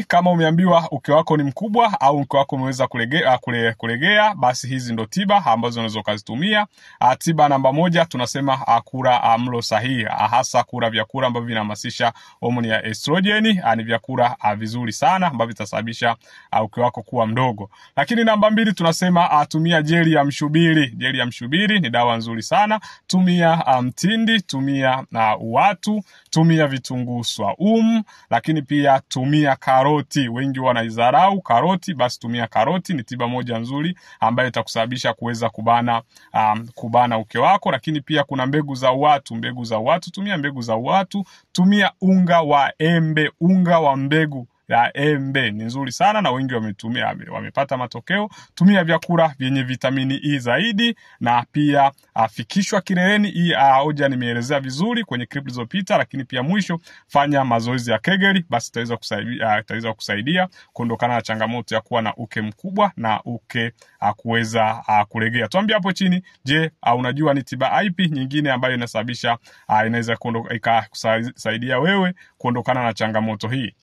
Lakini kama umeambiwa uke wako ni mkubwa au uke wako umeweza kulegea, basi hizi ndo tiba ambazo unaweza kuzitumia. Tiba namba 1 tunasema kula mlo sahihi, hasa kula vyakula ambavyo vinahamasisha homoni ya estrogen. Ni vyakula vizuri sana ambavyo vitasababisha uke wako kuwa mdogo. Lakini namba 2 tunasema tumia jeli ya mshubiri. Jeli ya mshubiri ni dawa nzuri sana. Tumia mtindi, tumia uwatu, tumia vitunguu swaumu, lakini pia tumia karoti. Wengi wanaidharau karoti, basi tumia karoti, ni tiba moja nzuri ambayo itakusababisha kuweza kubana uke wako. Lakini pia kuna mbegu za uwatu. Mbegu za uwatu, tumia mbegu za uwatu. Tumia unga wa embe, unga wa mbegu ya embe ni nzuri sana na wengi wametumia, wamepata matokeo. Tumia vyakula vyenye vitamini E zaidi, na pia fikishwa kileleni. Hii hoja nimeelezea vizuri kwenye clip zilizopita. Lakini pia mwisho, fanya mazoezi ya Kegel, basi itaweza kusaidia kuondokana na changamoto ya kuwa na uke mkubwa na uke kuweza kulegea. Tuambie hapo chini, je, unajua ni tiba ipi nyingine ambayo inaweza kusaidia wewe kuondokana na changamoto hii?